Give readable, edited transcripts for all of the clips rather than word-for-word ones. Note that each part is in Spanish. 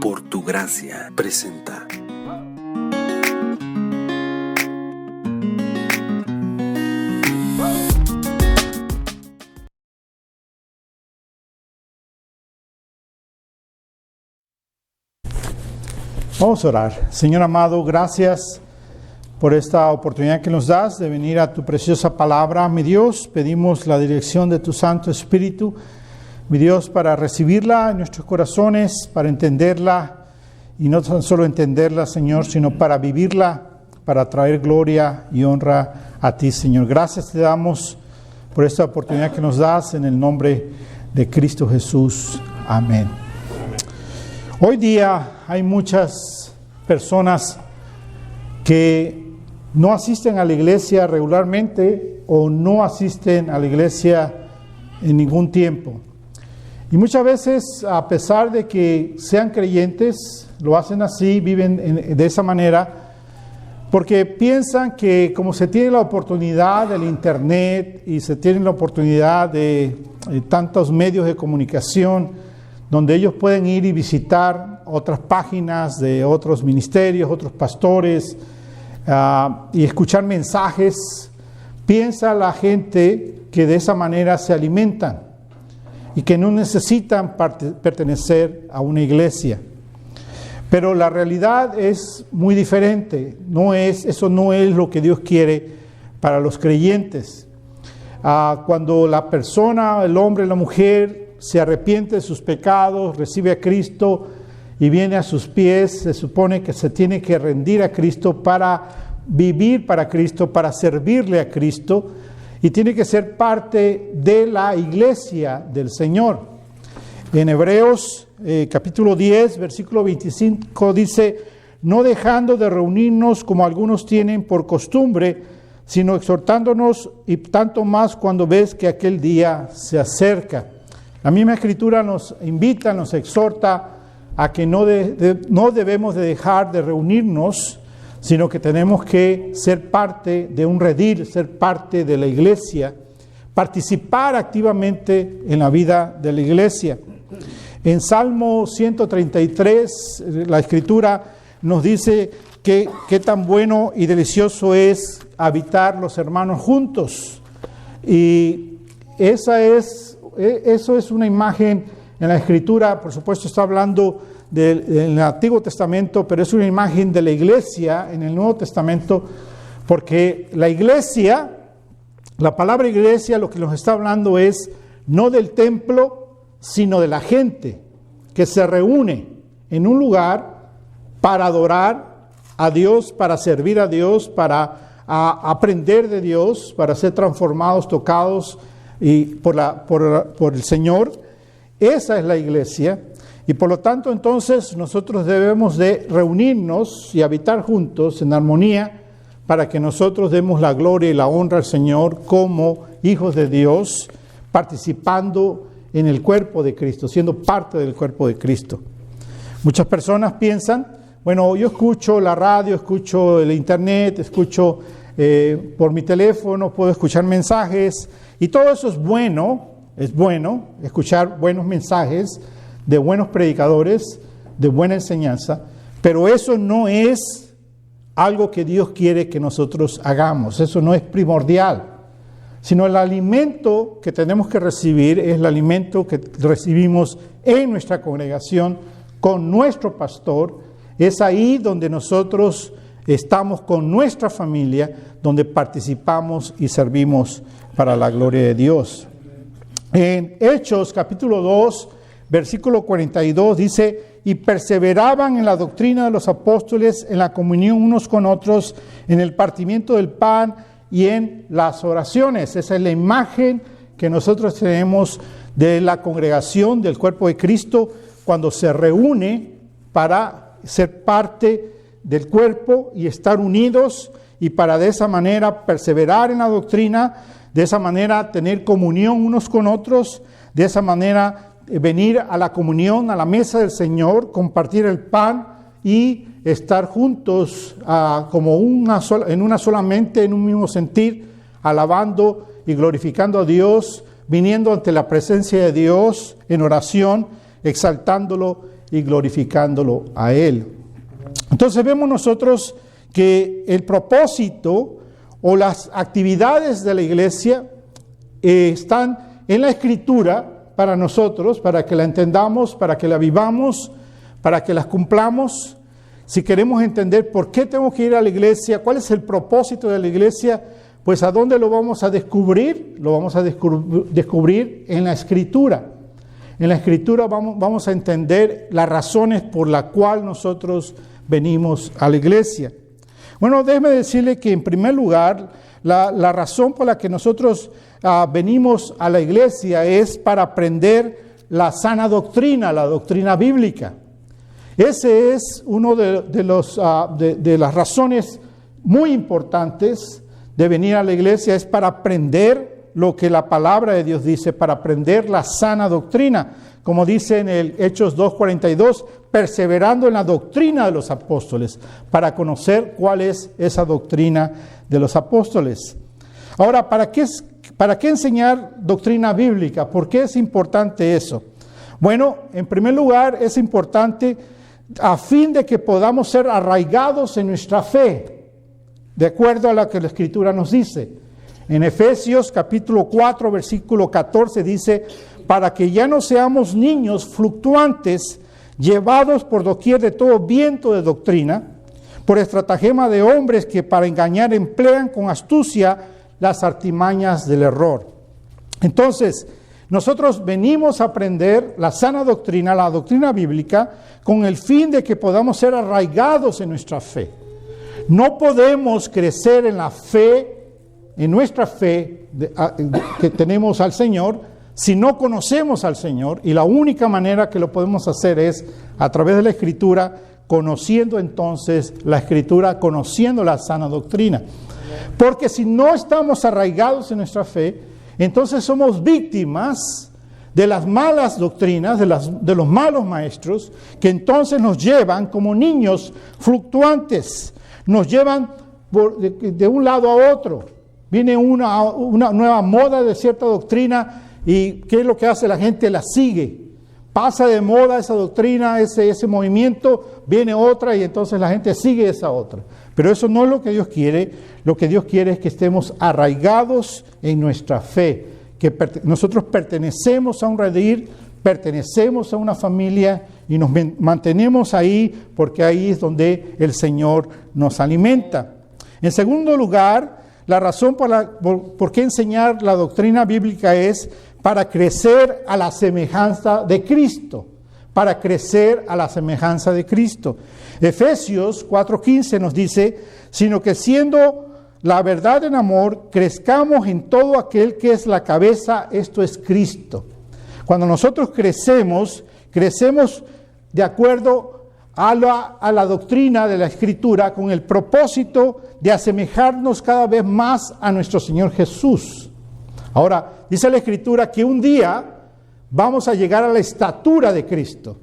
por tu gracia presenta. Vamos a orar. Señor amado, gracias por esta oportunidad que nos das de venir a tu preciosa palabra. Mi Dios, pedimos la dirección de tu Santo Espíritu, mi Dios, para recibirla en nuestros corazones, para entenderla, y no tan solo entenderla, Señor, sino para vivirla, para traer gloria y honra a ti, Señor. Gracias te damos por esta oportunidad que nos das en el nombre de Cristo Jesús. Amén. Hoy día hay muchas personas que no asisten a la iglesia regularmente o no asisten a la iglesia en ningún tiempo. Y muchas veces, a pesar de que sean creyentes, lo hacen así, viven de esa manera, porque piensan que como se tiene la oportunidad del internet y se tiene la oportunidad de tantos medios de comunicación, donde ellos pueden ir y visitar otras páginas de otros ministerios, otros pastores, y escuchar mensajes, piensa la gente que de esa manera se alimentan y que no necesitan pertenecer a una iglesia. Pero la realidad es muy diferente. Eso no es lo que Dios quiere para los creyentes. Cuando la persona, el hombre, la mujer, se arrepiente de sus pecados, recibe a Cristo y viene a sus pies, se supone que se tiene que rendir a Cristo para vivir para Cristo, para servirle a Cristo, y tiene que ser parte de la iglesia del Señor. En Hebreos capítulo 10, versículo 25 dice: no dejando de reunirnos como algunos tienen por costumbre, sino exhortándonos, y tanto más cuando ves que aquel día se acerca. La misma Escritura nos invita, nos exhorta a que no debemos de dejar de reunirnos, sino que tenemos que ser parte de un redil, ser parte de la iglesia, participar activamente en la vida de la iglesia. En Salmo 133, la Escritura nos dice que qué tan bueno y delicioso es habitar los hermanos juntos. Y eso es una imagen en la Escritura. Por supuesto está hablando del Antiguo Testamento, pero es una imagen de la iglesia en el Nuevo Testamento, porque la iglesia, la palabra iglesia, lo que nos está hablando es no del templo, sino de la gente que se reúne en un lugar para adorar a Dios, para servir a Dios, para aprender de Dios, para ser transformados, tocados y por el Señor. Esa es la iglesia, y por lo tanto entonces nosotros debemos de reunirnos y habitar juntos en armonía para que nosotros demos la gloria y la honra al Señor como hijos de Dios, participando en el cuerpo de Cristo, siendo parte del cuerpo de Cristo. Muchas personas piensan, bueno, yo escucho la radio, escucho el internet, escucho por mi teléfono, puedo escuchar mensajes, y todo eso es bueno escuchar buenos mensajes de buenos predicadores, de buena enseñanza, pero eso no es algo que Dios quiere que nosotros hagamos, eso no es primordial, sino el alimento que tenemos que recibir es el alimento que recibimos en nuestra congregación, con nuestro pastor. Es ahí donde nosotros estamos con nuestra familia, donde participamos y servimos para la gloria de Dios. En Hechos capítulo 2, versículo 42 dice: y perseveraban en la doctrina de los apóstoles, en la comunión unos con otros, en el partimiento del pan y en las oraciones. Esa es la imagen que nosotros tenemos de la congregación del cuerpo de Cristo cuando se reúne para ser parte del cuerpo y estar unidos, y para de esa manera perseverar en la doctrina, de esa manera tener comunión unos con otros, de esa manera venir a la comunión, a la mesa del Señor, compartir el pan y estar juntos como en una sola mente, en un mismo sentir, alabando y glorificando a Dios, viniendo ante la presencia de Dios en oración, exaltándolo y glorificándolo a Él. Entonces vemos nosotros que el propósito o las actividades de la iglesia están en la Escritura para nosotros, para que la entendamos, para que la vivamos, para que las cumplamos. Si queremos entender por qué tengo que ir a la iglesia, cuál es el propósito de la iglesia, pues ¿a dónde lo vamos a descubrir? Lo vamos a descubrir en la Escritura. En la Escritura vamos a entender las razones por las cuales nosotros venimos a la iglesia. Bueno, déjeme decirle que en primer lugar, la razón por la que nosotros venimos a la iglesia es para aprender la sana doctrina, la doctrina bíblica. Ese es uno de las razones muy importantes de venir a la iglesia, es para aprender lo que la palabra de Dios dice, para aprender la sana doctrina. Como dice en el Hechos 2:42, perseverando en la doctrina de los apóstoles, para conocer cuál es esa doctrina de los apóstoles. Ahora, ¿para qué enseñar doctrina bíblica? ¿Por qué es importante eso? Bueno, en primer lugar, es importante a fin de que podamos ser arraigados en nuestra fe, de acuerdo a lo que la Escritura nos dice. En Efesios capítulo 4, versículo 14 dice, para que ya no seamos niños fluctuantes, llevados por doquier de todo viento de doctrina, por estratagema de hombres que para engañar emplean con astucia las artimañas del error. Entonces, nosotros venimos a aprender la sana doctrina, la doctrina bíblica, con el fin de que podamos ser arraigados en nuestra fe. No podemos crecer en la fe, en nuestra fe que tenemos al Señor, si no conocemos al Señor, y la única manera que lo podemos hacer es a través de la Escritura, conociendo entonces la Escritura, conociendo la sana doctrina. Porque si no estamos arraigados en nuestra fe, entonces somos víctimas de las malas doctrinas, de los malos maestros, que entonces nos llevan como niños fluctuantes, nos llevan de un lado a otro. Viene una nueva moda de cierta doctrina y ¿qué es lo que hace? La gente la sigue. Pasa de moda esa doctrina, ese movimiento, viene otra y entonces la gente sigue esa otra. Pero eso no es lo que Dios quiere. Lo que Dios quiere es que estemos arraigados en nuestra fe, que nosotros pertenecemos a un redil, pertenecemos a una familia y nos mantenemos ahí porque ahí es donde el Señor nos alimenta. En segundo lugar, la razón por qué enseñar la doctrina bíblica es para crecer a la semejanza de Cristo, para crecer a la semejanza de Cristo. Efesios 4:15 nos dice, sino que siendo la verdad en amor, crezcamos en todo aquel que es la cabeza, esto es Cristo. Cuando nosotros crecemos de acuerdo a la doctrina de la Escritura con el propósito de asemejarnos cada vez más a nuestro Señor Jesús. Ahora, dice la Escritura que un día vamos a llegar a la estatura de Cristo.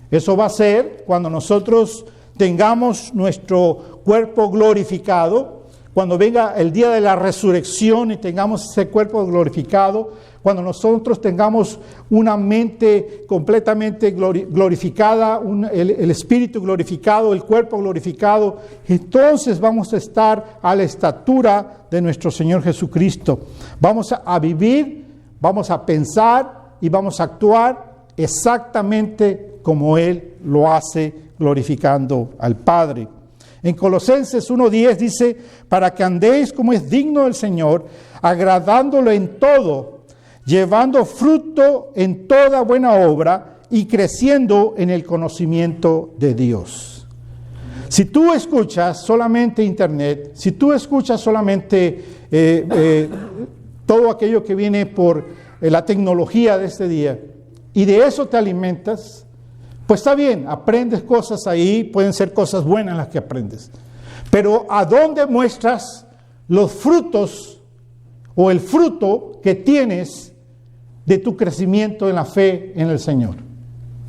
Eso va a ser cuando nosotros tengamos nuestro cuerpo glorificado, cuando venga el día de la resurrección y tengamos ese cuerpo glorificado, cuando nosotros tengamos una mente completamente glorificada, el espíritu glorificado, el cuerpo glorificado, entonces vamos a estar a la estatura de nuestro Señor Jesucristo. Vamos a vivir, vamos a pensar y vamos a actuar exactamente como Él lo hace, glorificando al Padre. En Colosenses 1:10 dice, para que andéis como es digno del Señor, agradándolo en todo, llevando fruto en toda buena obra y creciendo en el conocimiento de Dios. Si tú escuchas solamente internet, si tú escuchas solamente todo aquello que viene por la tecnología de este día y de eso te alimentas, pues está bien, aprendes cosas ahí, pueden ser cosas buenas las que aprendes. Pero ¿a dónde muestras los frutos o el fruto que tienes de tu crecimiento en la fe en el Señor?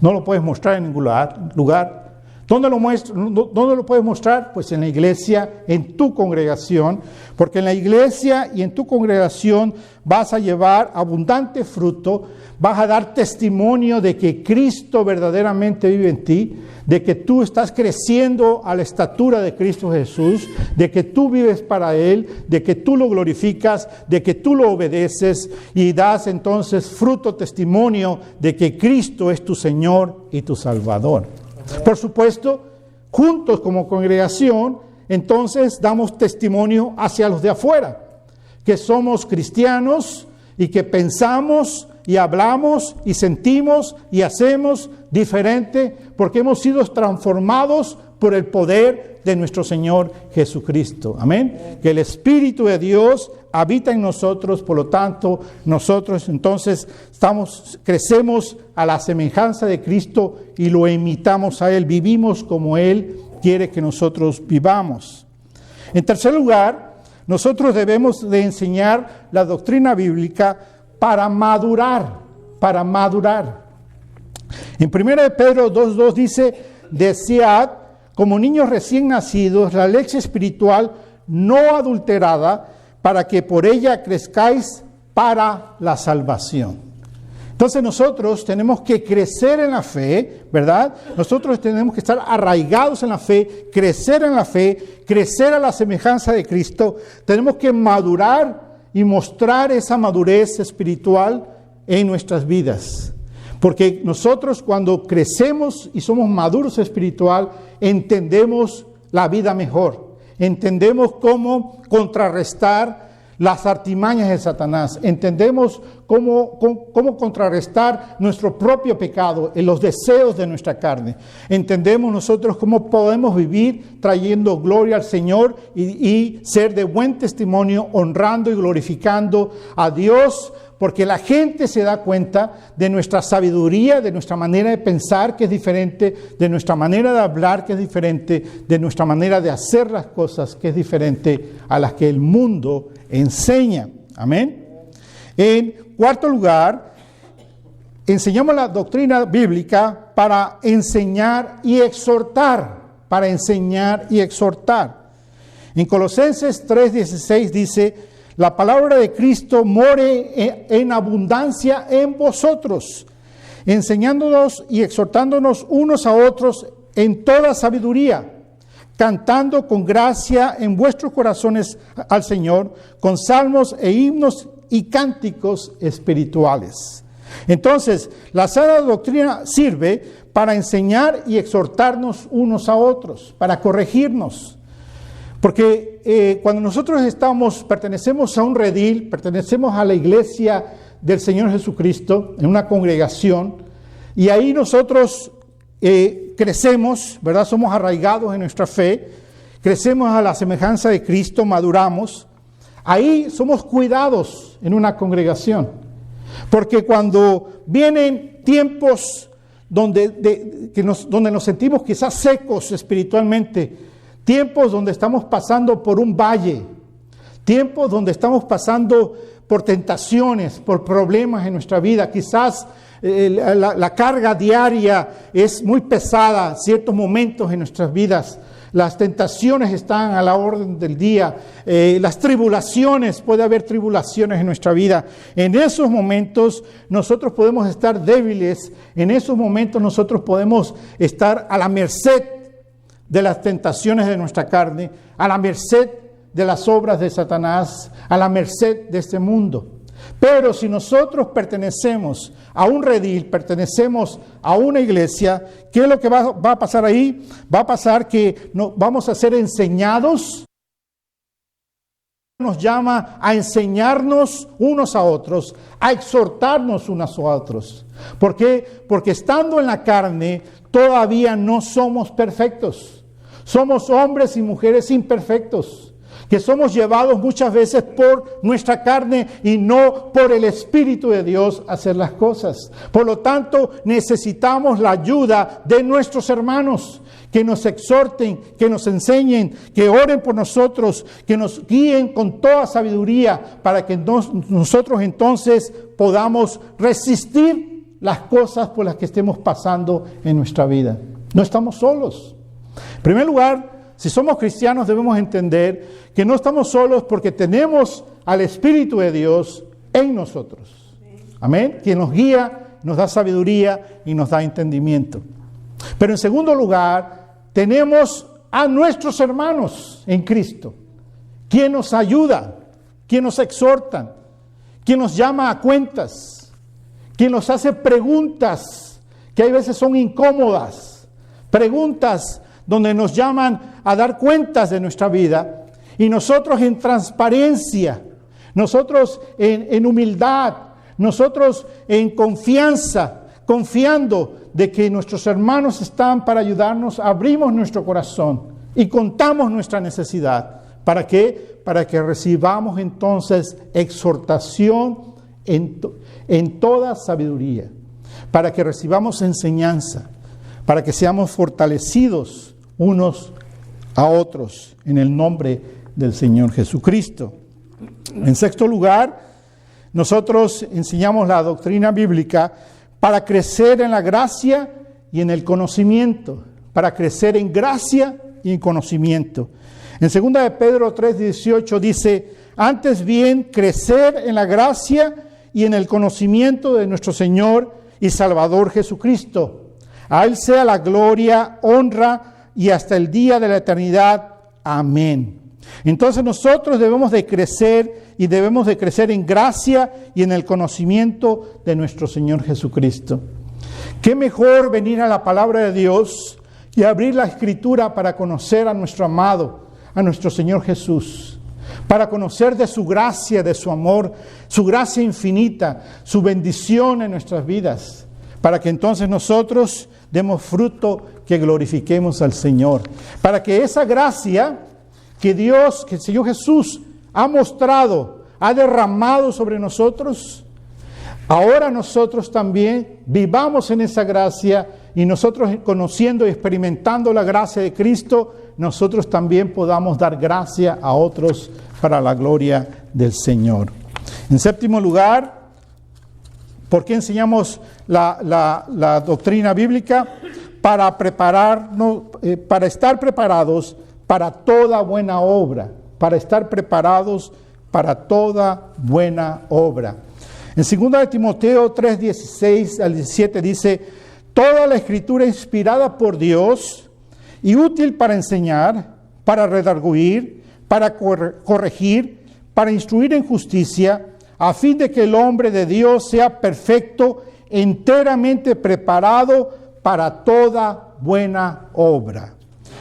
No lo puedes mostrar en ningún lugar. ¿Dónde lo muestro? ¿Dónde lo puedes mostrar? Pues en la iglesia, en tu congregación, porque en la iglesia y en tu congregación vas a llevar abundante fruto, vas a dar testimonio de que Cristo verdaderamente vive en ti, de que tú estás creciendo a la estatura de Cristo Jesús, de que tú vives para Él, de que tú lo glorificas, de que tú lo obedeces y das entonces fruto, testimonio de que Cristo es tu Señor y tu Salvador. Por supuesto, juntos como congregación, entonces damos testimonio hacia los de afuera, que somos cristianos y que pensamos y hablamos y sentimos y hacemos diferente porque hemos sido transformados por el poder de nuestro Señor Jesucristo. Amén. Que el Espíritu de Dios habita en nosotros, por lo tanto, nosotros entonces crecemos a la semejanza de Cristo y lo imitamos a Él, vivimos como Él quiere que nosotros vivamos. En tercer lugar, nosotros debemos de enseñar la doctrina bíblica para madurar. En 1 Pedro 2:2 dice, desead como niños recién nacidos la leche espiritual no adulterada, para que por ella crezcáis para la salvación. Entonces nosotros tenemos que crecer en la fe, ¿verdad? Nosotros tenemos que estar arraigados en la fe, crecer en la fe, crecer a la semejanza de Cristo. Tenemos que madurar y mostrar esa madurez espiritual en nuestras vidas. Porque nosotros cuando crecemos y somos maduros espiritual, entendemos la vida mejor. Entendemos cómo contrarrestar las artimañas de Satanás. Entendemos cómo contrarrestar nuestro propio pecado en los deseos de nuestra carne. Entendemos nosotros cómo podemos vivir trayendo gloria al Señor y ser de buen testimonio, honrando y glorificando a Dios, porque la gente se da cuenta de nuestra sabiduría, de nuestra manera de pensar que es diferente, de nuestra manera de hablar que es diferente, de nuestra manera de hacer las cosas que es diferente a las que el mundo enseña. Amén. En cuarto lugar, enseñamos la doctrina bíblica para enseñar y exhortar. En Colosenses 3:16 dice, la palabra de Cristo more en abundancia en vosotros, enseñándonos y exhortándonos unos a otros en toda sabiduría, cantando con gracia en vuestros corazones al Señor, con salmos e himnos y cánticos espirituales. Entonces, la sana doctrina sirve para enseñar y exhortarnos unos a otros, para corregirnos. Porque cuando nosotros pertenecemos a un redil, pertenecemos a la iglesia del Señor Jesucristo, en una congregación, y ahí nosotros crecemos, ¿verdad? Somos arraigados en nuestra fe, crecemos a la semejanza de Cristo, maduramos. Ahí somos cuidados en una congregación. Porque cuando vienen tiempos donde nos sentimos quizás secos espiritualmente, tiempos donde estamos pasando por un valle, tiempos donde estamos pasando por tentaciones, por problemas en nuestra vida. Quizás la carga diaria es muy pesada, ciertos momentos en nuestras vidas. Las tentaciones están a la orden del día, las tribulaciones, puede haber tribulaciones en nuestra vida. En esos momentos nosotros podemos estar débiles, en esos momentos nosotros podemos estar a la merced de las tentaciones de nuestra carne, a la merced de las obras de Satanás, a la merced de este mundo. Pero si nosotros pertenecemos a un redil, pertenecemos a una iglesia, ¿qué es lo que va a pasar ahí? Va a pasar que vamos a ser enseñados. Nos llama a enseñarnos unos a otros, a exhortarnos unos a otros. ¿Por qué? Porque estando en la carne todavía no somos perfectos. Somos hombres y mujeres imperfectos, que somos llevados muchas veces por nuestra carne y no por el Espíritu de Dios a hacer las cosas. Por lo tanto, necesitamos la ayuda de nuestros hermanos, que nos exhorten, que nos enseñen, que oren por nosotros, que nos guíen con toda sabiduría para que nosotros entonces podamos resistir las cosas por las que estemos pasando en nuestra vida. No estamos solos. En primer lugar, si somos cristianos debemos entender que no estamos solos porque tenemos al Espíritu de Dios en nosotros. Amén. Quien nos guía, nos da sabiduría y nos da entendimiento. Pero en segundo lugar, tenemos a nuestros hermanos en Cristo, quien nos ayuda, quien nos exhorta, quien nos llama a cuentas, quien nos hace preguntas que a veces son incómodas, preguntas donde nos llaman a dar cuentas de nuestra vida, y nosotros en transparencia, nosotros en humildad, nosotros en confianza, confiando de que nuestros hermanos están para ayudarnos, abrimos nuestro corazón y contamos nuestra necesidad. ¿Para qué? Para que recibamos entonces exhortación en toda sabiduría, para que recibamos enseñanza, para que seamos fortalecidos unos a otros en el nombre del Señor Jesucristo. En sexto lugar, nosotros enseñamos la doctrina bíblica para crecer en la gracia y en el conocimiento, para crecer en gracia y en conocimiento. En 2 de Pedro 3:18 dice, antes bien, crecer en la gracia y en el conocimiento de nuestro Señor y Salvador Jesucristo. A Él sea la gloria, honra y hasta el día de la eternidad. Amén. Entonces nosotros debemos de crecer y debemos de crecer en gracia y en el conocimiento de nuestro Señor Jesucristo. Qué mejor venir a la palabra de Dios y abrir la Escritura para conocer a nuestro amado, a nuestro Señor Jesús, para conocer de su gracia, de su amor, su gracia infinita, su bendición en nuestras vidas, para que entonces nosotros demos fruto que glorifiquemos al Señor, para que esa gracia que Dios, que el Señor Jesús ha mostrado, ha derramado sobre nosotros, ahora nosotros también vivamos en esa gracia y nosotros conociendo y experimentando la gracia de Cristo, nosotros también podamos dar gracia a otros para la gloria del Señor. En séptimo lugar, ¿por qué enseñamos la doctrina bíblica? Para prepararnos, para estar preparados para toda buena obra, para estar preparados para toda buena obra. En 2 de Timoteo 3:16 al 17 dice, toda la Escritura inspirada por Dios y útil para enseñar, para redarguir, para corregir, para instruir en justicia, a fin de que el hombre de Dios sea perfecto, enteramente preparado para toda buena obra.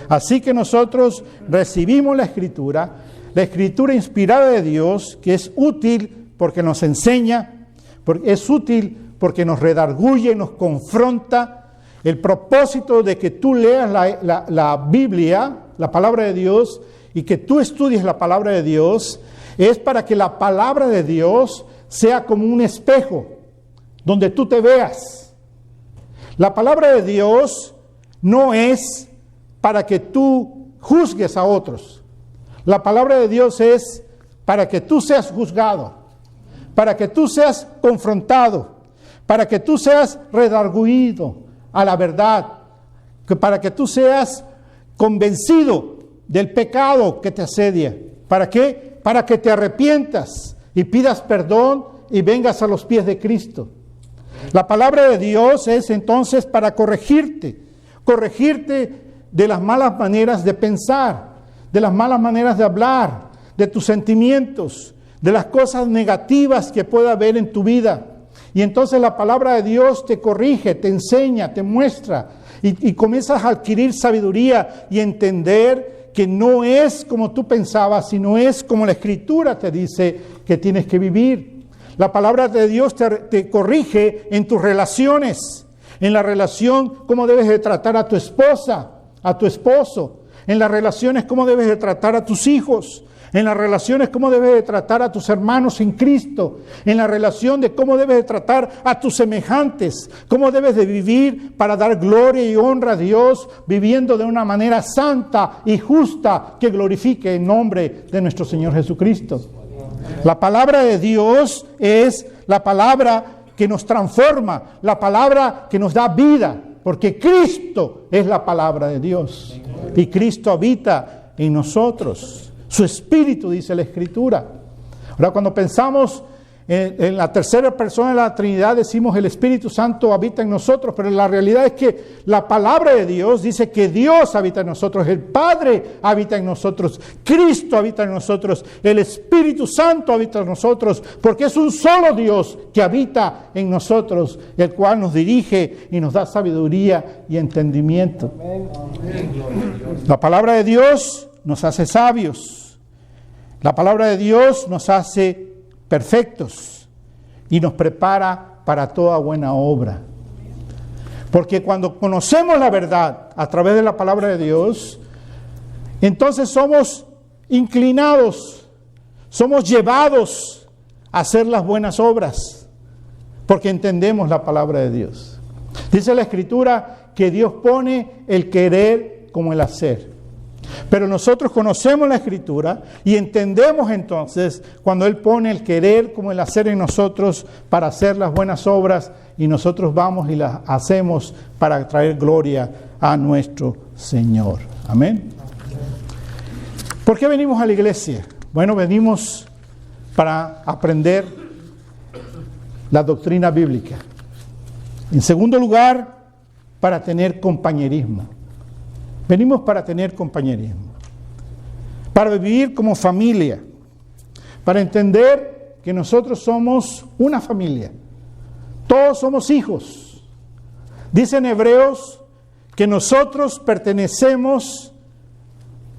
Así que nosotros recibimos la Escritura inspirada de Dios, que es útil porque nos enseña, es útil porque nos redarguye, nos confronta. El propósito de que tú leas la Biblia, la palabra de Dios, y que tú estudies la palabra de Dios, es para que la palabra de Dios sea como un espejo, donde tú te veas. La palabra de Dios no es para que tú juzgues a otros. La palabra de Dios es para que tú seas juzgado, para que tú seas confrontado, para que tú seas redarguido a la verdad, para que tú seas convencido del pecado que te asedia. ¿Para qué? Para que te arrepientas y pidas perdón y vengas a los pies de Cristo. La palabra de Dios es entonces para corregirte de las malas maneras de pensar, de las malas maneras de hablar, de tus sentimientos, de las cosas negativas que pueda haber en tu vida. Y entonces la palabra de Dios te corrige, te enseña, te muestra y comienzas a adquirir sabiduría y entender que no es como tú pensabas, sino es como la Escritura te dice que tienes que vivir. La palabra de Dios te corrige en tus relaciones, en la relación cómo debes de tratar a tu esposa, a tu esposo, en las relaciones cómo debes de tratar a tus hijos, en las relaciones cómo debes de tratar a tus hermanos en Cristo, en la relación de cómo debes de tratar a tus semejantes, cómo debes de vivir para dar gloria y honra a Dios, viviendo de una manera santa y justa que glorifique el nombre de nuestro Señor Jesucristo. La palabra de Dios es la palabra que nos transforma, la palabra que nos da vida, porque Cristo es la palabra de Dios. Y Cristo habita en nosotros. Su Espíritu, dice la Escritura. Ahora, cuando pensamos en la tercera persona de la Trinidad, decimos el Espíritu Santo habita en nosotros, pero la realidad es que la palabra de Dios dice que Dios habita en nosotros, el Padre habita en nosotros, Cristo habita en nosotros, el Espíritu Santo habita en nosotros, porque es un solo Dios que habita en nosotros, el cual nos dirige y nos da sabiduría y entendimiento. La palabra de Dios nos hace sabios, la palabra de Dios nos hace perfectos y nos prepara para toda buena obra. Porque cuando conocemos la verdad a través de la palabra de Dios, entonces somos inclinados, somos llevados a hacer las buenas obras, porque entendemos la palabra de Dios. Dice la Escritura que Dios pone el querer como el hacer. Pero nosotros conocemos la Escritura y entendemos entonces cuando Él pone el querer como el hacer en nosotros para hacer las buenas obras, y nosotros vamos y las hacemos para traer gloria a nuestro Señor. Amén. ¿Por qué venimos a la iglesia? Bueno, venimos para aprender la doctrina bíblica. En segundo lugar, para tener compañerismo. Venimos para tener compañerismo, para vivir como familia, para entender que nosotros somos una familia. Todos somos hijos. Dicen Hebreos que nosotros pertenecemos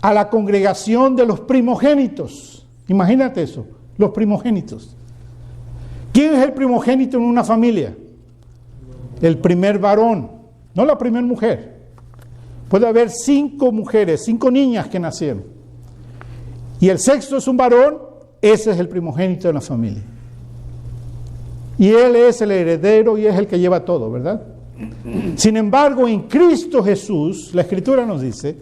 a la congregación de los primogénitos. Imagínate eso, los primogénitos. ¿Quién es el primogénito en una familia? El primer varón, no la primera mujer. Puede haber 5 mujeres, 5 niñas que nacieron. Y el sexto es un varón, ese es el primogénito de la familia. Y él es el heredero y es el que lleva todo, ¿verdad? Sin embargo, en Cristo Jesús, la Escritura nos dice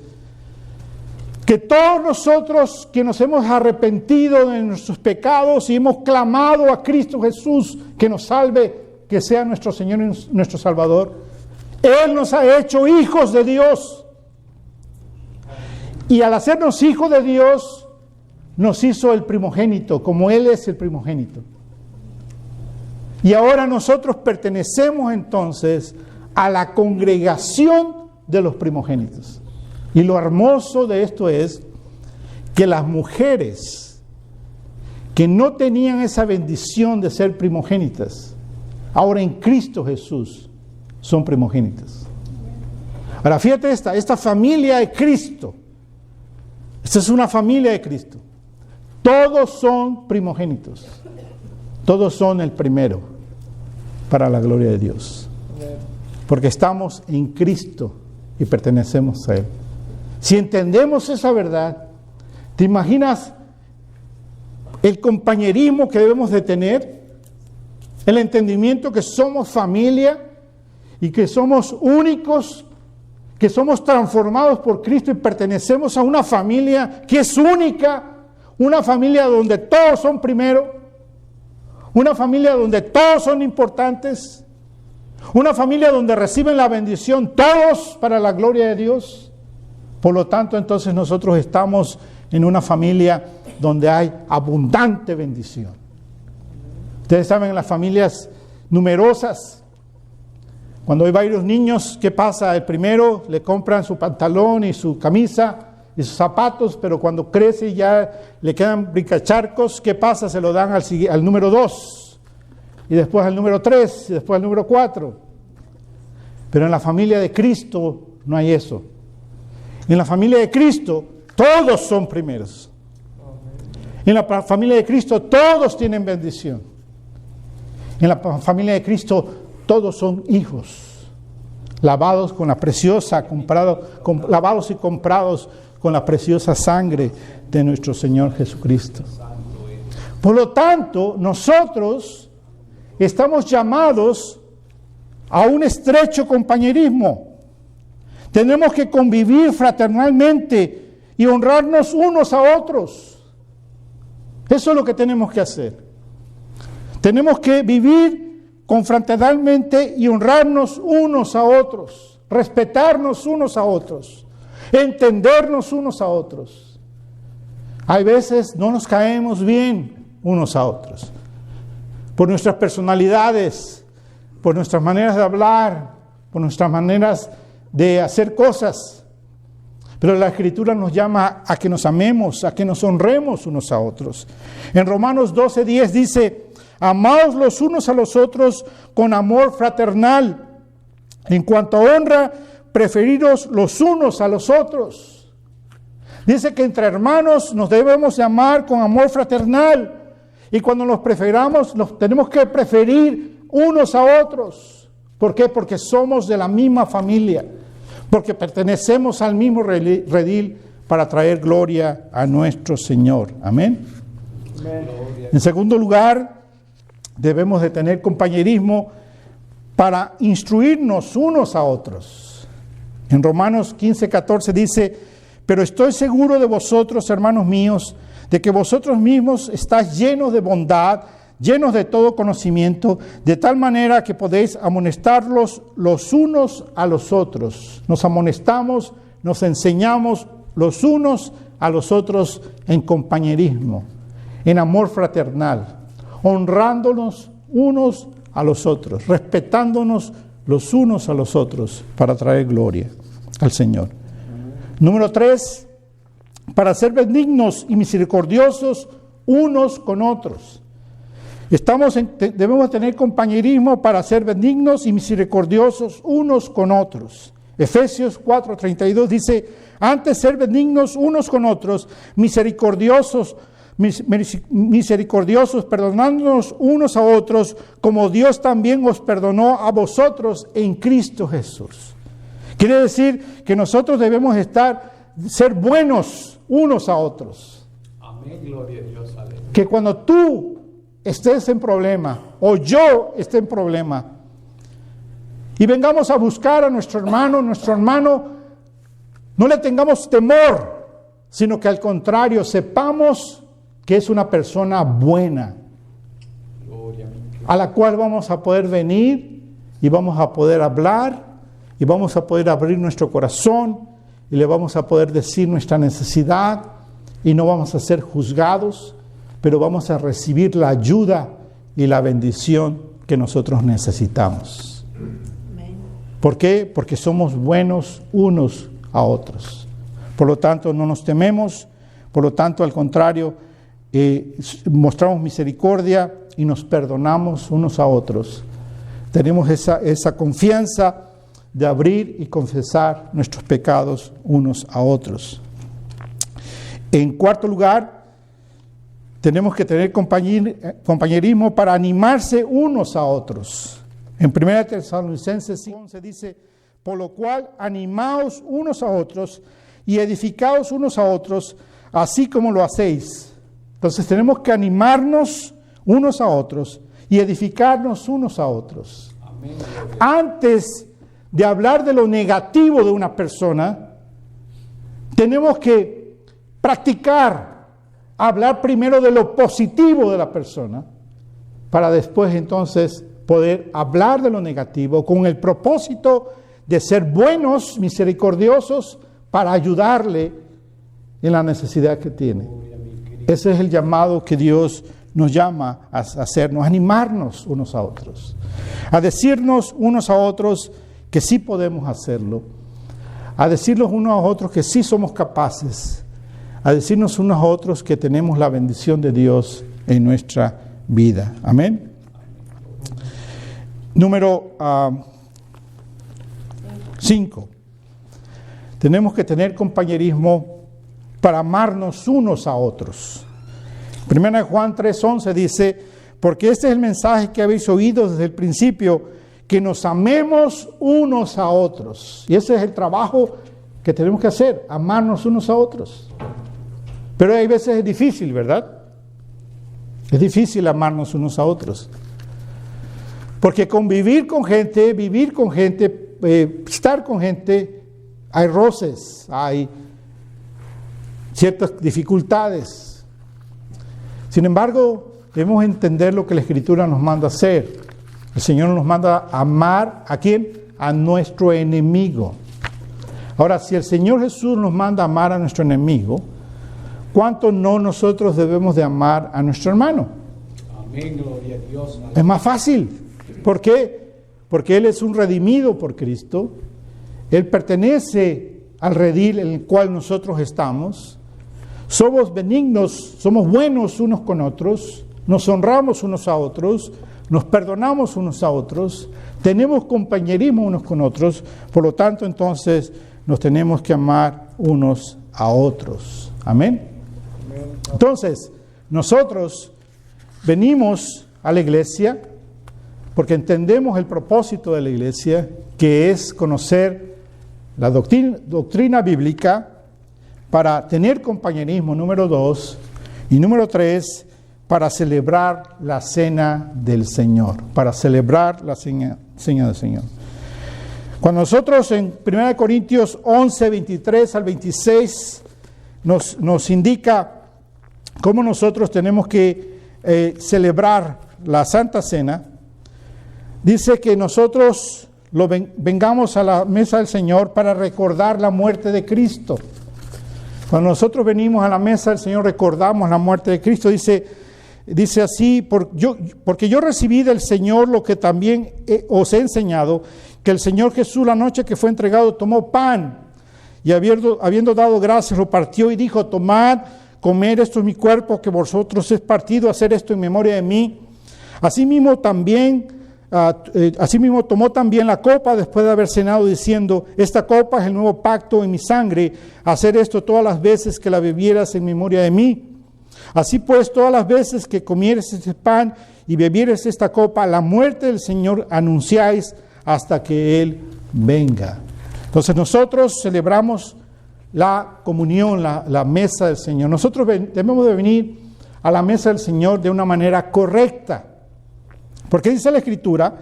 que todos nosotros que nos hemos arrepentido de nuestros pecados y hemos clamado a Cristo Jesús que nos salve, que sea nuestro Señor y nuestro Salvador, Él nos ha hecho hijos de Dios. Y al hacernos hijos de Dios, nos hizo el primogénito, como Él es el primogénito. Y ahora nosotros pertenecemos entonces a la congregación de los primogénitos. Y lo hermoso de esto es que las mujeres que no tenían esa bendición de ser primogénitas, ahora en Cristo Jesús son primogénitas. Ahora fíjate esta familia de Cristo. Esta es una familia de Cristo. Todos son primogénitos. Todos son el primero para la gloria de Dios. Porque estamos en Cristo y pertenecemos a Él. Si entendemos esa verdad, ¿te imaginas el compañerismo que debemos de tener? El entendimiento que somos familia y que somos únicos, que somos transformados por Cristo y pertenecemos a una familia que es única, una familia donde todos son primero, una familia donde todos son importantes, una familia donde reciben la bendición todos para la gloria de Dios. Por lo tanto, entonces nosotros estamos en una familia donde hay abundante bendición. Ustedes saben, en las familias numerosas, cuando hay varios niños, ¿qué pasa? El primero le compran su pantalón y su camisa y sus zapatos, pero cuando crece y ya le quedan brincacharcos, ¿qué pasa? Se lo dan al número 2, y después al número 3, y después al número 4. Pero en la familia de Cristo no hay eso. En la familia de Cristo todos son primeros. En la familia de Cristo todos tienen bendición. En la familia de Cristo todos son hijos, lavados con la preciosa, lavados y comprados con la preciosa sangre de nuestro Señor Jesucristo. Por lo tanto, nosotros estamos llamados a un estrecho compañerismo. Tenemos que convivir fraternalmente y honrarnos unos a otros. Eso es lo que tenemos que hacer. Tenemos que vivir confraternalmente y honrarnos unos a otros, respetarnos unos a otros. entendernos unos a otros. Hay veces no nos caemos bien unos a otros, por nuestras personalidades, por nuestras maneras de hablar, por nuestras maneras de hacer cosas. Pero la Escritura nos llama a que nos amemos, a que nos honremos unos a otros. En Romanos 12:10 dice: amaos los unos a los otros con amor fraternal. En cuanto a honra, preferiros los unos a los otros. Dice que entre hermanos nos debemos de amar con amor fraternal. Y cuando nos preferamos, nos tenemos que preferir unos a otros. ¿Por qué? Porque somos de la misma familia. Porque pertenecemos al mismo redil para traer gloria a nuestro Señor. Amén. Amén. En segundo lugar, debemos de tener compañerismo para instruirnos unos a otros. En Romanos 15:14 dice: pero estoy seguro de vosotros, hermanos míos, de que vosotros mismos estáis llenos de bondad, llenos de todo conocimiento, de tal manera que podéis amonestarlos los unos a los otros. Nos amonestamos, nos enseñamos los unos a los otros en compañerismo, en amor fraternal, honrándonos unos a los otros, respetándonos los unos a los otros para traer gloria al Señor. Número 3, para ser benignos y misericordiosos unos con otros. Debemos tener compañerismo para ser benignos y misericordiosos unos con otros. Efesios 4:32 dice: antes ser benignos unos con otros, misericordiosos, perdonándonos unos a otros, como Dios también os perdonó a vosotros en Cristo Jesús. Quiere decir que nosotros debemos ser buenos unos a otros. Amén, gloria a Dios. Aleluya. Que cuando tú estés en problema o yo esté en problema y vengamos a buscar a nuestro hermano, no le tengamos temor, sino que al contrario sepamos que es una persona buena, a la cual vamos a poder venir y vamos a poder hablar y vamos a poder abrir nuestro corazón y le vamos a poder decir nuestra necesidad y no vamos a ser juzgados, pero vamos a recibir la ayuda y la bendición que nosotros necesitamos. ¿Por qué? Porque somos buenos unos a otros. Por lo tanto, no nos tememos, por lo tanto, al contrario, mostramos misericordia y nos perdonamos unos a otros. Tenemos esa confianza de abrir y confesar nuestros pecados unos a otros. En cuarto lugar, tenemos que tener compañerismo para animarse unos a otros. En 1 Tesalonicenses 5:11 dice: por lo cual animaos unos a otros y edificaos unos a otros, así como lo hacéis. Entonces tenemos que animarnos unos a otros y edificarnos unos a otros. Amén. Antes de hablar de lo negativo de una persona, tenemos que practicar hablar primero de lo positivo de la persona, para después entonces poder hablar de lo negativo con el propósito de ser buenos, misericordiosos, para ayudarle en la necesidad que tiene. Ese es el llamado que Dios nos llama a hacernos, a animarnos unos a otros, a decirnos unos a otros que sí podemos hacerlo, a decirnos unos a otros que sí somos capaces, a decirnos unos a otros que tenemos la bendición de Dios en nuestra vida. Amén. Número 5. Tenemos que tener compañerismo para amarnos unos a otros. 1 Juan 3:11 dice: porque este es el mensaje que habéis oído desde el principio, que nos amemos unos a otros. Y ese es el trabajo que tenemos que hacer, amarnos unos a otros. Pero hay veces es difícil, ¿verdad? Es difícil amarnos unos a otros. Porque convivir con gente, vivir con gente, estar con gente, hay roces, hay ciertas dificultades. Sin embargo, debemos entender lo que la Escritura nos manda hacer. El Señor nos manda amar, ¿a quién? A nuestro enemigo. Ahora, si el Señor Jesús nos manda a amar a nuestro enemigo, ¿cuánto no nosotros debemos de amar a nuestro hermano? Amén, gloria a Dios. Es más fácil. ¿Por qué? Porque Él es un redimido por Cristo. Él pertenece al redil en el cual nosotros estamos. Somos benignos, somos buenos unos con otros, nos honramos unos a otros, nos perdonamos unos a otros, tenemos compañerismo unos con otros, por lo tanto entonces nos tenemos que amar unos a otros. Amén. Entonces, nosotros venimos a la iglesia porque entendemos el propósito de la iglesia, que es conocer la doctrina bíblica para tener compañerismo, número 2, y número 3, para celebrar la cena del Señor, para celebrar la cena del Señor. Cuando nosotros en 1 Corintios 11, 23 al 26, nos indica cómo nosotros tenemos que celebrar la Santa Cena, dice que nosotros vengamos a la mesa del Señor para recordar la muerte de Cristo. Cuando nosotros venimos a la mesa del Señor, recordamos la muerte de Cristo. Dice así, porque yo recibí del Señor lo que también os he enseñado, que el Señor Jesús la noche que fue entregado tomó pan y habiendo dado gracias lo partió y dijo: tomad, comed, esto es mi cuerpo que vosotros es partido, hacer esto en memoria de mí. Asimismo tomó también la copa después de haber cenado, diciendo: esta copa es el nuevo pacto en mi sangre, hacer esto todas las veces que la bebieras en memoria de mí. Así pues, todas las veces que comieres este pan y bebieres esta copa, la muerte del Señor anunciáis hasta que Él venga. Entonces nosotros celebramos la comunión, la mesa del Señor. Nosotros debemos de venir a la mesa del Señor de una manera correcta. Porque dice la Escritura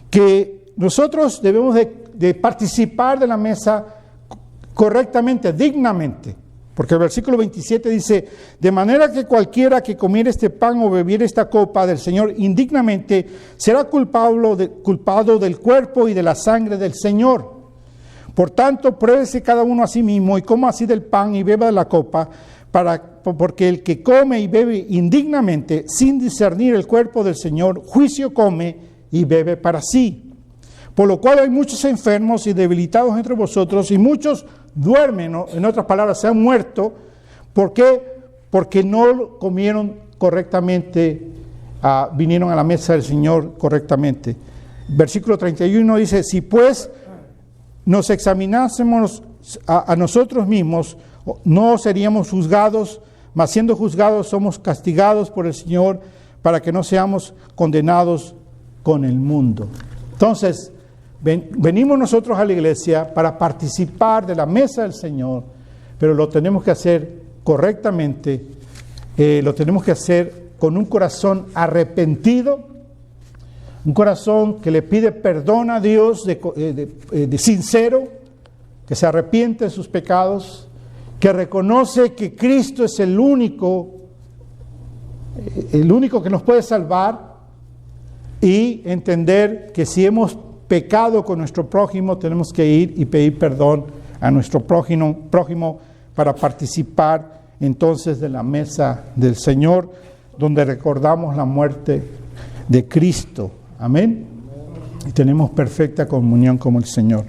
que nosotros debemos de participar de la mesa correctamente, dignamente. Porque el versículo 27 dice: de manera que cualquiera que comiere este pan o bebiere esta copa del Señor indignamente será culpado del cuerpo y de la sangre del Señor. Por tanto, pruébese cada uno a sí mismo y coma así del pan y beba de la copa, porque el que come y bebe indignamente, sin discernir el cuerpo del Señor, juicio come y bebe para sí. Por lo cual hay muchos enfermos y debilitados entre vosotros, y muchos duermen, ¿no? En otras palabras, se han muerto. ¿Por qué? Porque no comieron correctamente, vinieron a la mesa del Señor correctamente. Versículo 31 dice: si pues nos examinásemos a nosotros mismos, no seríamos juzgados, mas siendo juzgados somos castigados por el Señor, para que no seamos condenados con el mundo. Entonces, venimos nosotros a la iglesia para participar de la mesa del Señor, pero lo tenemos que hacer correctamente, lo tenemos que hacer con un corazón arrepentido, un corazón que le pide perdón a Dios de sincero, que se arrepiente de sus pecados, que reconoce que Cristo es el único que nos puede salvar, y entender que si hemos pecado con nuestro prójimo, tenemos que ir y pedir perdón a nuestro prójimo para participar entonces de la mesa del Señor, donde recordamos la muerte de Cristo. Amén. Y tenemos perfecta comunión con el Señor.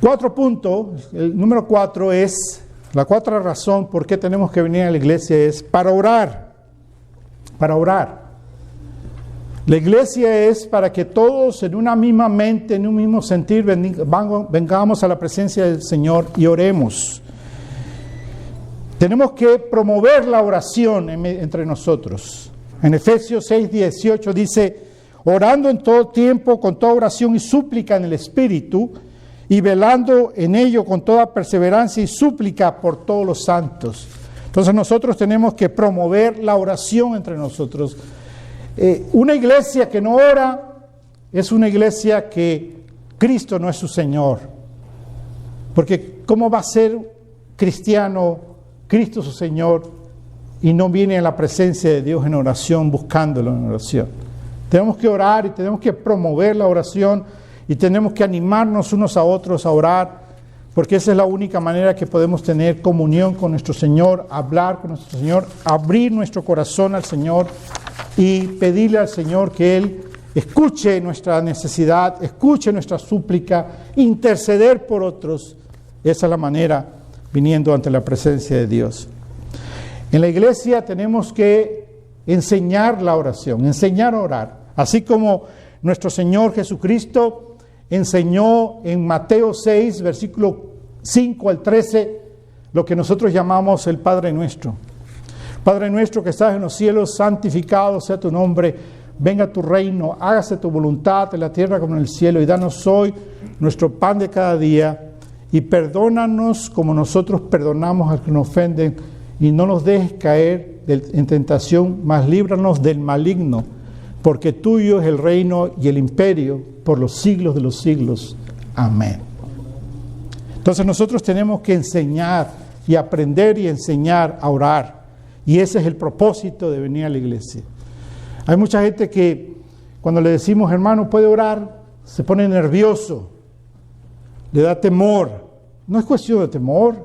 4 puntos. El número 4 es, la 4 razón por qué tenemos que venir a la iglesia es para orar. Para orar. La iglesia es para que todos en una misma mente, en un mismo sentir, vengamos a la presencia del Señor y oremos. Tenemos que promover la oración entre nosotros. En Efesios 6:18 dice: orando en todo tiempo, con toda oración y súplica en el Espíritu, y velando en ello con toda perseverancia y súplica por todos los santos. Entonces nosotros tenemos que promover la oración entre nosotros. Una iglesia que no ora es una iglesia que Cristo no es su Señor. Porque ¿cómo va a ser cristiano, Cristo su Señor, y no viene a la presencia de Dios en oración, buscándolo en oración? Tenemos que orar y tenemos que promover la oración y tenemos que animarnos unos a otros a orar, porque esa es la única manera que podemos tener comunión con nuestro Señor, hablar con nuestro Señor, abrir nuestro corazón al Señor y pedirle al Señor que Él escuche nuestra necesidad, escuche nuestra súplica, interceder por otros. Esa es la manera, viniendo ante la presencia de Dios. En la iglesia tenemos que enseñar la oración, enseñar a orar. Así como nuestro Señor Jesucristo enseñó en Mateo 6, versículo 5 al 13, lo que nosotros llamamos el Padre Nuestro. Padre nuestro que estás en los cielos, santificado sea tu nombre, venga tu reino, hágase tu voluntad en la tierra como en el cielo, y danos hoy nuestro pan de cada día, y perdónanos como nosotros perdonamos a los que nos ofenden, y no nos dejes caer en tentación, mas líbranos del maligno, porque tuyo es el reino y el imperio por los siglos de los siglos. Amén. Entonces nosotros tenemos que enseñar y aprender y enseñar a orar. Y ese es el propósito de venir a la iglesia. Hay mucha gente que cuando le decimos, hermano, ¿puede orar?, se pone nervioso, le da temor. No es cuestión de temor,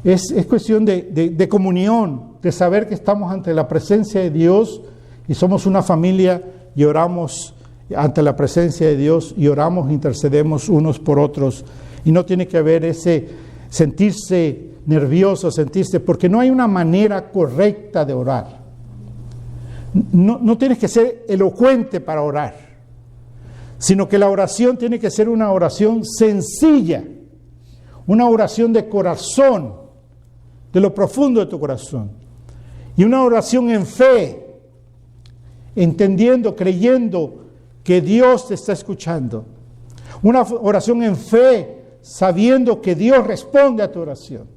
es cuestión de comunión, de saber que estamos ante la presencia de Dios y somos una familia y oramos ante la presencia de Dios y oramos, intercedemos unos por otros. Y no tiene que haber ese sentirse nervioso, porque no hay una manera correcta de orar. No tienes que ser elocuente para orar, sino que la oración tiene que ser una oración sencilla, una oración de corazón, de lo profundo de tu corazón, y una oración en fe, entendiendo, creyendo que Dios te está escuchando. Una oración en fe, sabiendo que Dios responde a tu oración.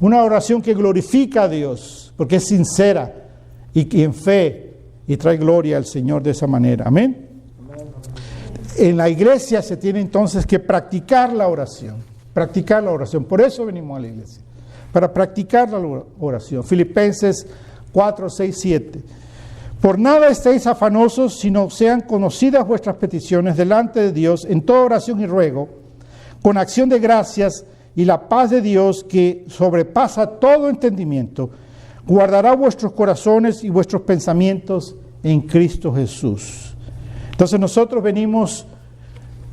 Una oración que glorifica a Dios, porque es sincera y en fe, y trae gloria al Señor de esa manera. Amén. En la iglesia se tiene entonces que practicar la oración. Practicar la oración. Por eso venimos a la iglesia, para practicar la oración. Filipenses 4, 6, 7. Por nada estéis afanosos, sino sean conocidas vuestras peticiones delante de Dios en toda oración y ruego, con acción de gracias, y la paz de Dios, que sobrepasa todo entendimiento, guardará vuestros corazones y vuestros pensamientos en Cristo Jesús. Entonces nosotros venimos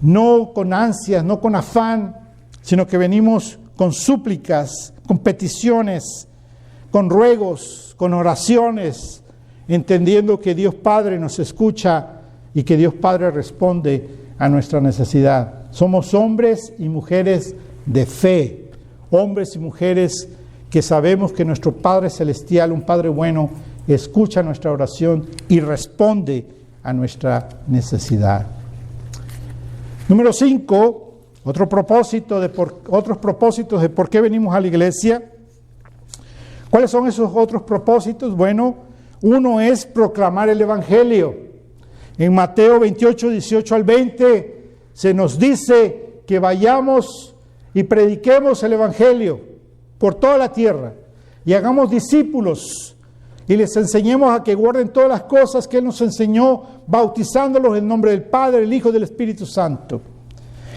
no con ansias, no con afán, sino que venimos con súplicas, con peticiones, con ruegos, con oraciones, entendiendo que Dios Padre nos escucha y que Dios Padre responde a nuestra necesidad. Somos hombres y mujeres de fe, hombres y mujeres que sabemos que nuestro Padre Celestial, un Padre bueno, escucha nuestra oración y responde a nuestra necesidad. Número 5, otros propósitos de por qué venimos a la iglesia. ¿Cuáles son esos otros propósitos? Bueno, uno es proclamar el Evangelio. En Mateo 28, 18 al 20, se nos dice que vayamos y prediquemos el Evangelio por toda la tierra y hagamos discípulos y les enseñemos a que guarden todas las cosas que Él nos enseñó, bautizándolos en el nombre del Padre, del Hijo y del Espíritu Santo.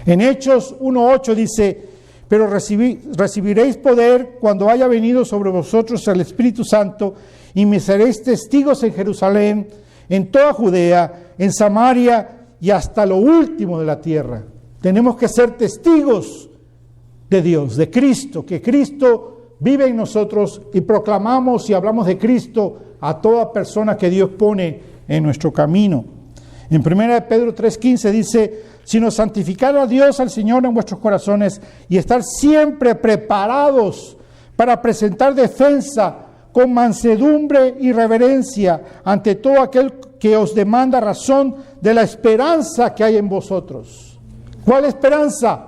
En Hechos 1:8 dice: pero recibiréis poder cuando haya venido sobre vosotros el Espíritu Santo, y me seréis testigos en Jerusalén, en toda Judea, en Samaria y hasta lo último de la tierra. Tenemos que ser testigos de Dios, de Cristo, que Cristo vive en nosotros, y proclamamos y hablamos de Cristo a toda persona que Dios pone en nuestro camino. En 1 Pedro 3:15 dice: sino santificar a Dios, al Señor, en vuestros corazones, y estar siempre preparados para presentar defensa con mansedumbre y reverencia ante todo aquel que os demanda razón de la esperanza que hay en vosotros. ¿Cuál esperanza?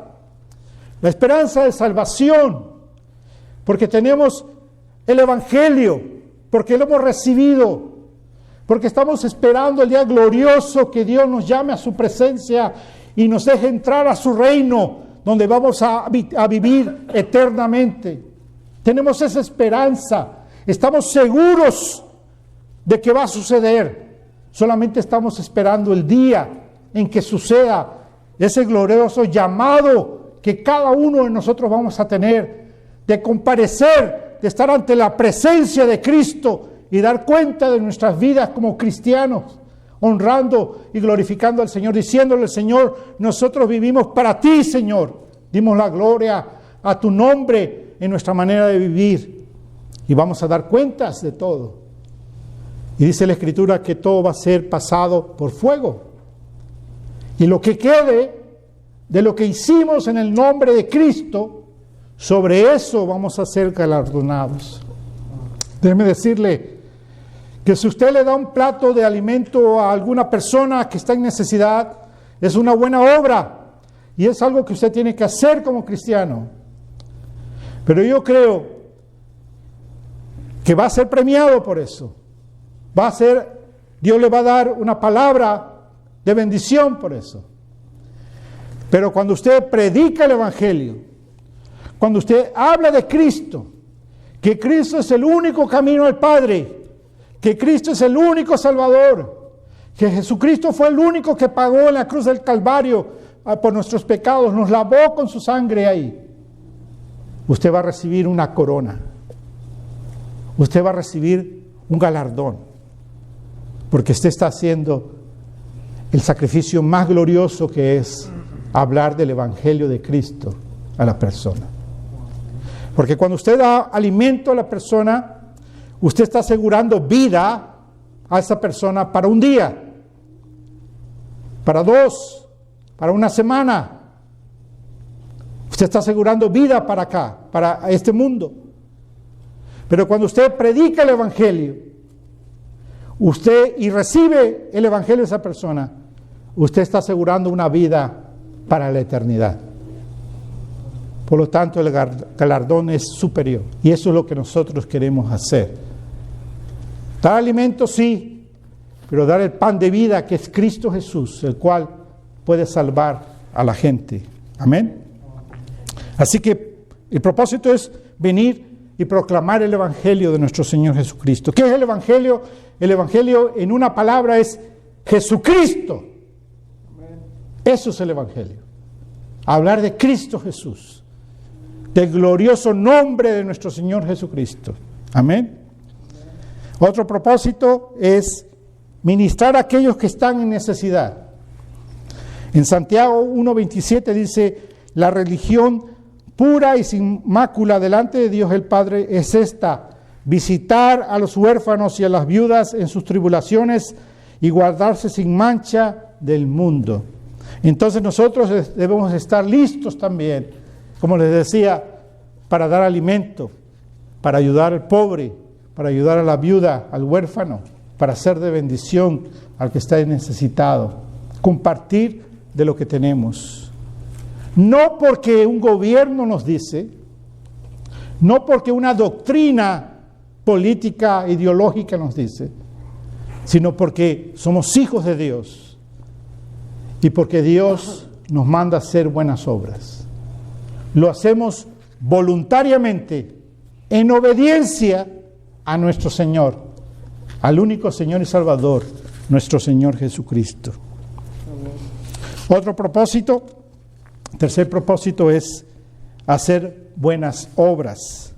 La esperanza de salvación, porque tenemos el Evangelio, porque lo hemos recibido, porque estamos esperando el día glorioso que Dios nos llame a su presencia y nos deje entrar a su reino, donde vamos a vivir eternamente. Tenemos esa esperanza, estamos seguros de que va a suceder, solamente estamos esperando el día en que suceda ese glorioso llamado que cada uno de nosotros vamos a tener, de comparecer, de estar ante la presencia de Cristo y dar cuenta de nuestras vidas como cristianos, honrando y glorificando al Señor, diciéndole: Señor, nosotros vivimos para ti, Señor. Dimos la gloria a tu nombre en nuestra manera de vivir y vamos a dar cuentas de todo. Y dice la Escritura que todo va a ser pasado por fuego. Y lo que quede de lo que hicimos en el nombre de Cristo, sobre eso vamos a ser galardonados. Déjeme decirle que si usted le da un plato de alimento a alguna persona que está en necesidad, es una buena obra y es algo que usted tiene que hacer como cristiano. Pero yo creo que va a ser premiado por eso. Dios le va a dar una palabra de bendición por eso. Pero cuando usted predica el Evangelio, cuando usted habla de Cristo, que Cristo es el único camino al Padre, que Cristo es el único Salvador, que Jesucristo fue el único que pagó en la cruz del Calvario por nuestros pecados, nos lavó con su sangre ahí, usted va a recibir una corona, usted va a recibir un galardón, porque usted está haciendo el sacrificio más glorioso, que es hablar del Evangelio de Cristo a la persona. Porque cuando usted da alimento a la persona, usted está asegurando vida a esa persona para un día, para 2, para una semana. Usted está asegurando vida para acá, para este mundo. Pero cuando usted predica el Evangelio, y recibe el Evangelio de esa persona, usted está asegurando una vida para la eternidad. Por lo tanto, el galardón es superior. Y eso es lo que nosotros queremos hacer. Dar alimento, sí, pero dar el pan de vida, que es Cristo Jesús, el cual puede salvar a la gente. Amén. Así que el propósito es venir y proclamar el Evangelio de nuestro Señor Jesucristo. ¿Qué es el Evangelio? El Evangelio, en una palabra, es Jesucristo. Eso es el Evangelio. Hablar de Cristo Jesús, del glorioso nombre de nuestro Señor Jesucristo. Amén. Otro propósito es ministrar a aquellos que están en necesidad. En Santiago 1:27 dice: la religión pura y sin mácula delante de Dios el Padre es esta: visitar a los huérfanos y a las viudas en sus tribulaciones y guardarse sin mancha del mundo. Entonces nosotros debemos estar listos también, como les decía, para dar alimento, para ayudar al pobre, para ayudar a la viuda, al huérfano, para ser de bendición al que está necesitado, compartir de lo que tenemos. No porque un gobierno nos dice, no porque una doctrina política, ideológica nos dice, sino porque somos hijos de Dios y porque Dios nos manda a hacer buenas obras. Lo hacemos voluntariamente, en obediencia a nuestro Señor, al único Señor y Salvador, nuestro Señor Jesucristo. Otro propósito, tercer propósito, es hacer buenas obras.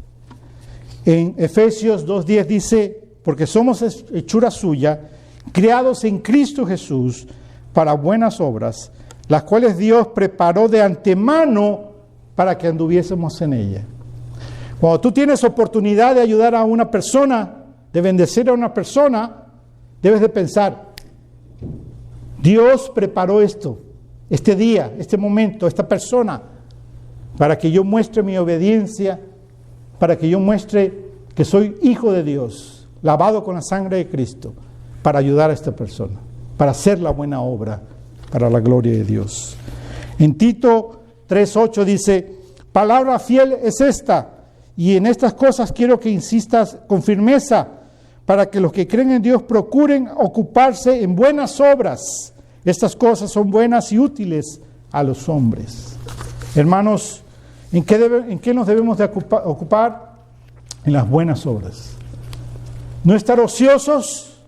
En Efesios 2:10 dice: porque somos hechura suya, creados en Cristo Jesús para buenas obras, las cuales Dios preparó de antemano para que anduviésemos en ella. Cuando tú tienes oportunidad de ayudar a una persona, de bendecir a una persona, debes de pensar: Dios preparó esto, este día, este momento, esta persona, para que yo muestre mi obediencia, para que yo muestre que soy hijo de Dios, lavado con la sangre de Cristo, para ayudar a esta persona, para hacer la buena obra, para la gloria de Dios. En Tito 3:8 dice: palabra fiel es esta, y en estas cosas quiero que insistas con firmeza, para que los que creen en Dios procuren ocuparse en buenas obras. Estas cosas son buenas y útiles a los hombres. Hermanos, ¿en qué nos debemos de ocupar? En las buenas obras. No estar ociosos,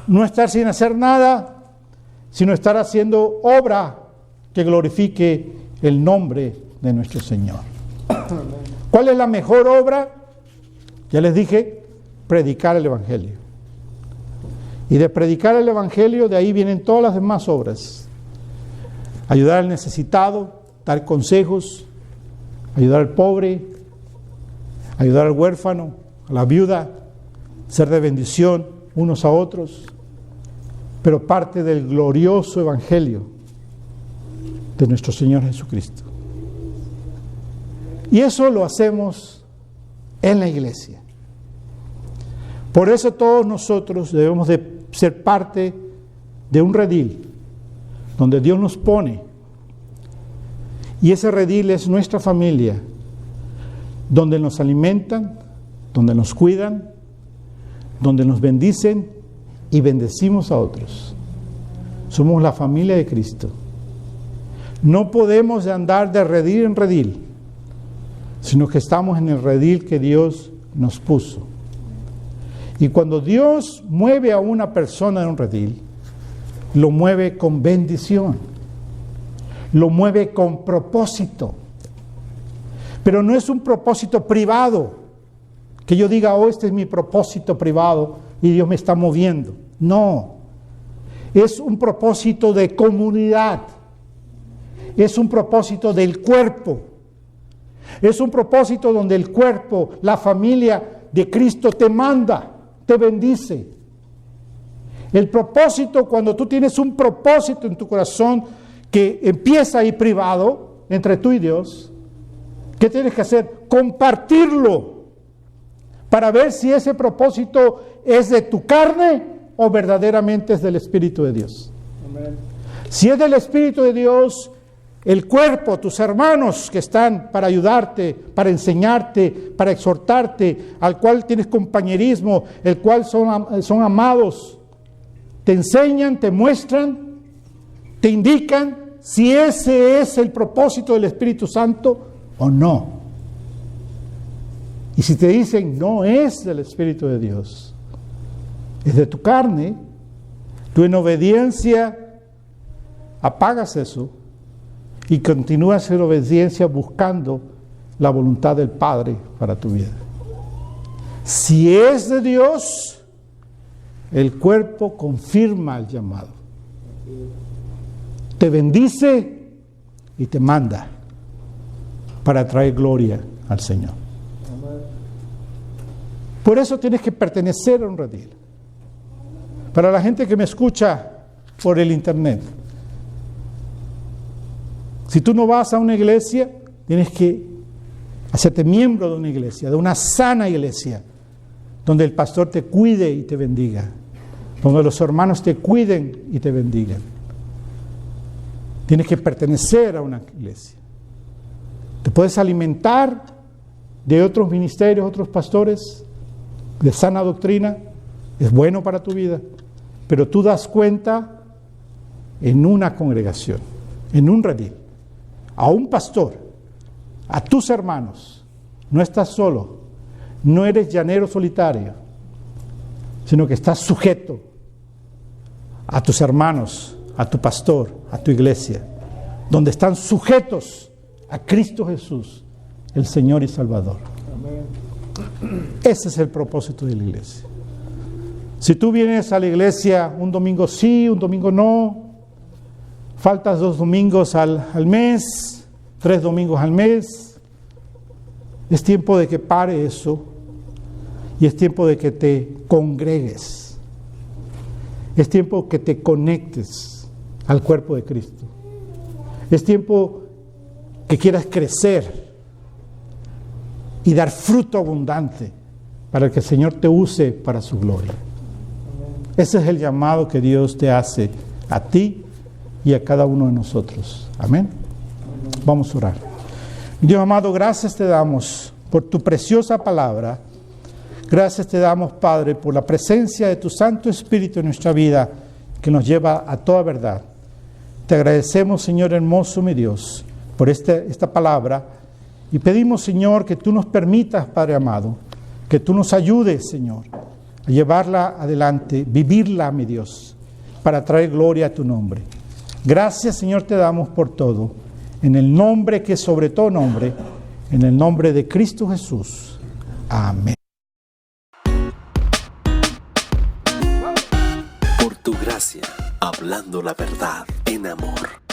no estar sin hacer nada, sino estar haciendo obra que glorifique el nombre de nuestro Señor. ¿Cuál es la mejor obra? Ya les dije, predicar el Evangelio. Y de predicar el Evangelio, de ahí vienen todas las demás obras. Ayudar al necesitado, dar consejos, ayudar al pobre, ayudar al huérfano, a la viuda, ser de bendición unos a otros, pero parte del glorioso Evangelio de nuestro Señor Jesucristo. Y eso lo hacemos en la iglesia. Por eso todos nosotros debemos de ser parte de un redil donde Dios nos pone. Y ese redil es nuestra familia, donde nos alimentan, donde nos cuidan, donde nos bendicen y bendecimos a otros. Somos la familia de Cristo. No podemos andar de redil en redil, sino que estamos en el redil que Dios nos puso. Y cuando Dios mueve a una persona en un redil, lo mueve con bendición, lo mueve con propósito. Pero no es un propósito privado, que yo diga, oh, este es mi propósito privado y Dios me está moviendo. No, es un propósito de comunidad, es un propósito del cuerpo, es un propósito donde el cuerpo, la familia de Cristo te manda, te bendice. El propósito, cuando tú tienes un propósito en tu corazón que empieza ahí privado, entre tú y Dios, ¿qué tienes que hacer? Compartirlo para ver si ese propósito es de tu carne o verdaderamente es del Espíritu de Dios. Amén. Si es del Espíritu de Dios, el cuerpo, tus hermanos que están para ayudarte, para enseñarte, para exhortarte, al cual tienes compañerismo, el cual son amados, te enseñan, te muestran, te indican si ese es el propósito del Espíritu Santo o no. Y si te dicen no es del Espíritu de Dios, es de tu carne, tú en obediencia apagas eso y continúas en obediencia buscando la voluntad del Padre para tu vida. Si es de Dios, el cuerpo confirma el llamado. Te bendice y te manda para traer gloria al Señor. Por eso tienes que pertenecer a un redil. Para la gente que me escucha por el internet, si tú no vas a una iglesia, tienes que hacerte miembro de una iglesia, de una sana iglesia, donde el pastor te cuide y te bendiga, donde los hermanos te cuiden y te bendigan. Tienes que pertenecer a una iglesia. Te puedes alimentar de otros ministerios, otros pastores, de sana doctrina, es bueno para tu vida, pero tú das cuenta en una congregación, en un redil, a un pastor, a tus hermanos. No estás solo, no eres llanero solitario, sino que estás sujeto a tus hermanos, a tu pastor, a tu iglesia, donde están sujetos a Cristo Jesús, el Señor y Salvador. Amén. Ese es el propósito de la iglesia. Si tú vienes a la iglesia un domingo sí, un domingo no, faltas 2 domingos al mes, 3 domingos al mes, es tiempo de que pare eso y es tiempo de que te congregues. Es tiempo que te conectes al cuerpo de Cristo. Es tiempo que quieras crecer y dar fruto abundante para que el Señor te use para su gloria. Ese es el llamado que Dios te hace a ti y a cada uno de nosotros. Amén. Vamos a orar. Dios amado, gracias te damos por tu preciosa palabra. Gracias te damos, Padre, por la presencia de tu Santo Espíritu en nuestra vida que nos lleva a toda verdad. Te agradecemos, Señor hermoso, mi Dios, por esta palabra y pedimos, Señor, que tú nos permitas, Padre amado, que tú nos ayudes, Señor, a llevarla adelante, vivirla, mi Dios, para traer gloria a tu nombre. Gracias, Señor, te damos por todo. En el nombre que es sobre todo nombre, en el nombre de Cristo Jesús. Amén. Por tu gracia, hablando la verdad en amor.